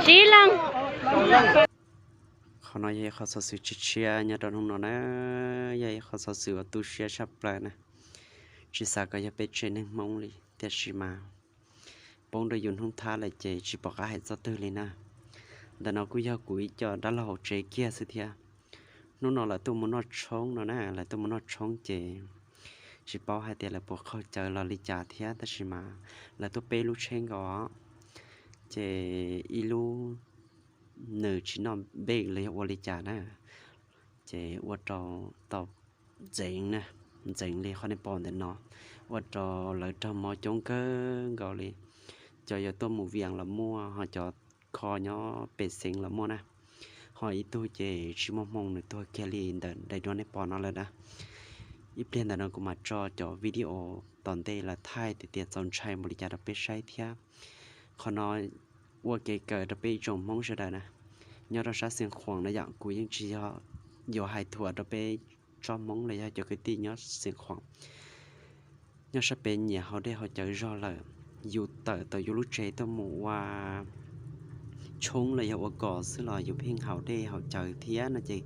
Chỉ lăngเขาnói vậyเขาsợ sự chia chia nhà đó không nó nè vậy họ sợ sự tu chia sắp lại nè chỉ sao cái giờ bên trên nên mong điแต่chỉ mà bông đời dùng không tha lại chế chỉ bỏ cái hết cho tư lên nèแต่nó cũng giao cuối cho đã là hậu chế kia sự thiệt nó là tôi muốn nó trống nó nè là tôi muốn nó trống chế chỉ bỏ hai tiền là bỏ khơi chờ là lý trả thiệtแต่chỉ mà là tôi bê lúc trên đó chế ilu nửa chỉ nó bê lấy hoa lý trả nè chế hoa trò tàu dයෙන් nè dයෙන් đi khỏi nên bỏ đến nó hoa trò lợi trò mò chống cơ gọi đi cho giờ tôi mua vàng là mua họ cho kho nhỏ bể sinh là mua nè hỏi tôi chế chỉ mong nữa tôi kia liền đầy đó nên bỏ nó lên nè ít lên là nó cũng mà cho video tòn tê là thay từ tiền dòng chai một lý trả đặc biệt sai thiệtเขาnóiว่าเกิดจะไปจมมองเฉยๆนะยอดรักเสียงขวางนะอย่างกูยังเชียวอยู่หายถั่วจะไปจอมมองเลยจะคือตียอดเสียงขวางยอดจะเป็นเนี่ยเขาได้เขาเจอรอเลยอยู่ต่ออยู่รู้ใจตัวหมูว่าชงเลยว่าก่อซื้อลอยอยู่เพ่งเขาได้เขาเจอเทียนะจี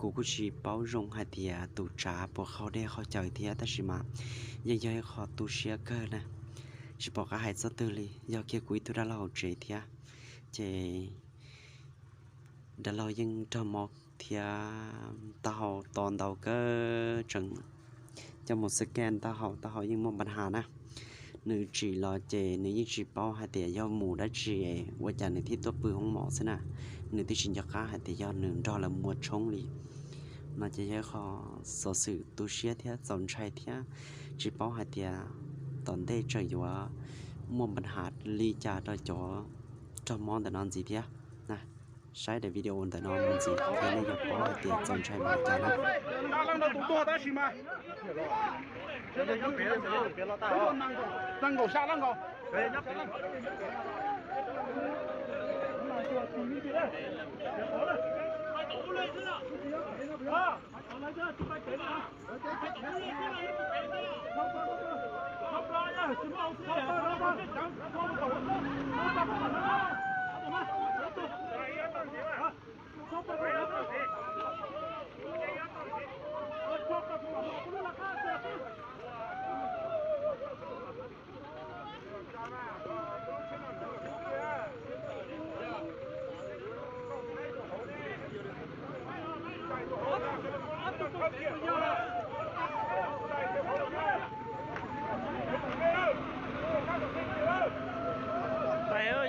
กูก็ชีเป้ารงหาเทียตูจ้าพวกเขาได้เขาเจอเทียแต่ชิมายังยังขอตูเชียเกินนะchỉ bỏ cái hai số tư li do kia cuối tôi đã lâu chế thia chế đã lâu nhưng cho một thia tao toàn đầu cơ chừng cho một scan tao học nhưng mộtปัญหานะnữ chỉ lo chế nữ như chỉ bao hai tiền do mù đã chếว่าจากในที่ตัวปืนของหมอสินะnữที่ชินจะฆ่าhai tiền do nữ đó là mua trống li mà chỉ có khó số sự tu sửa thia dọn chạy thia chỉ bao hai tiềnตอนได้เจออยู่ว่ามุมปัญหาลีจ่าได้จอมองแต่นอนจีเทียนะใช้แต่วิดีโอแต่นอนมันจีแค่นี้ก็พอเตียจนใช้มาจ่านะ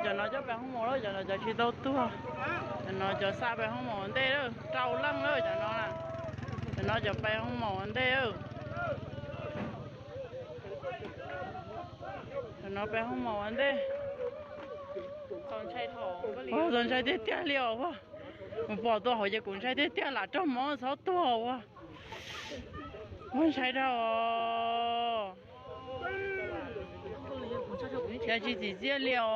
cho nó cho bé không mổ đâu, cho nó cho chi đâu tua, cho nó cho xa bé không mổ đây đâu, trâu lăng đâu cho nó là, cho nó cho bé không mổ đây đâu, cho nó bé không mổ đây, còn chạy thổ, còn chạy tiếp theo liều quá, bỏ tua hỏi giờ cũng chạy tiếp theo là trong mỏ 6 tua quá, muốn chạy đâu, chạy chỉ riêng liều.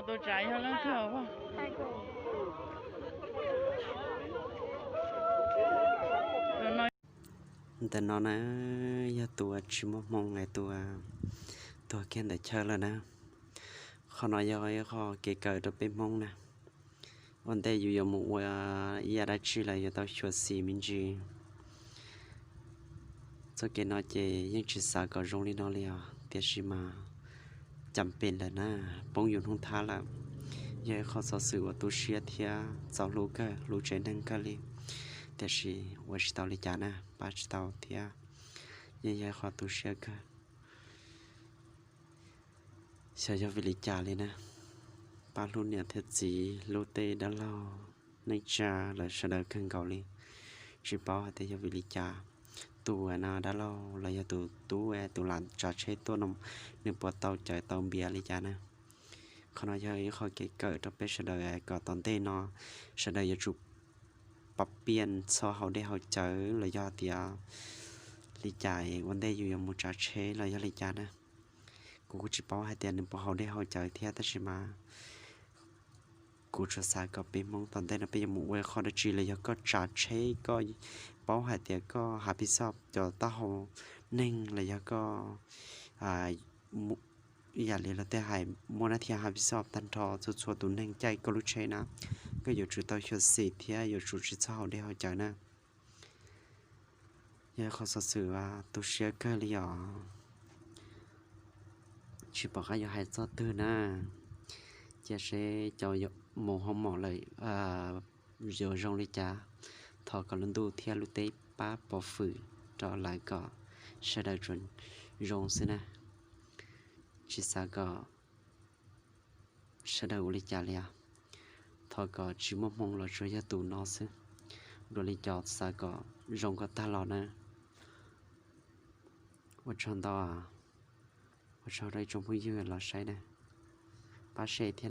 Tôi chạy hơn lắm thưa quá.แต่นอนนะยาตัวชิมมองไงตัวเขียนแต่เชิญแล้วนะเขาน้อยย่อยเขาเกิดจะเป็นมองนะวันแต่อยู่อย่างมัวยาได้ชื่ออะไรอยู่ตัวชัวสีมินจีจะเกิดน้อยเจยังจิตสาก็รงลีนอเลียวเตียชิมาจำเป็นแล้วนะปงอยู่ทุ่งท่าละยายเขาสอสื่อว่าตัวเชียเทียเจ้าลูกก็รู้ใจนั่งก็เลยแต่สิว่าจิตเอาลิจานะป้าจิตเอาเทียยายเขาตัวเชียก็เสียยอดวิลิจาเลยนะป้ารุ่นเนี่ยเทจีลูเตด้านเราในจาเลยเสด็จขึ้นเกาหลีจิป้าแต่ยอดวิลิจาตัวน่าด้านเราเลยตัวหลานจะใช้ตัวนมหนึ่งปวดเตาใจเตาเบียร์ลิจานะเขาน้อยยังเขาเกิดจะเป็นเสด็จก่อนตอนเต้นอเสด็จจะจุบปรับเปลี่ยนซอเขาได้เขาเจอเลยยอดเดียวลิจาวันได้อยู่ยังมุจเชเลยยอดลิจานะกูก็จะป้อให้เตียนหนึ่งปอเขาได้เขาเจอเทียแต่ใช่ไหมกูจะสายกับเป็นมองตอนเต้นเป็นยังมุเวคอร์ดจีเลยก็จัดเชก็ป้อให้เตียก็หาพิซซ่าจะต้าเขาเน่งเลยก็ อย่าเลยเราแต่หายโมนาเทียหาพิสอบตันทอสุดสวตุนแห่งใจก็รู้ใช่นะก็อยู่จุดต่อชุดสีเทียอยู่จุดที่เจ้าได้เข้าใจนะอย่าเขาสื่อว่าตัวเชื่อเกลียชิบอกว่าอย่าให้ซอตื้อนะจะใช้เจ้าหมูหอมหมอเลยเดี๋ยวจงเลยจ้าทอกันลุ้นดูเทียลุเตป้าปอฝืนจอหลายก็เสดจนจงสินะชิสาก็เสดอุลิจาเลียทอก็ชิมมงเราช่วยตูนอซึโดลิจอดสาก็จงก็ตลอดนะว่าชนต่อว่าชนได้จงพูดยืนเราใช้นะป้าเชเทีย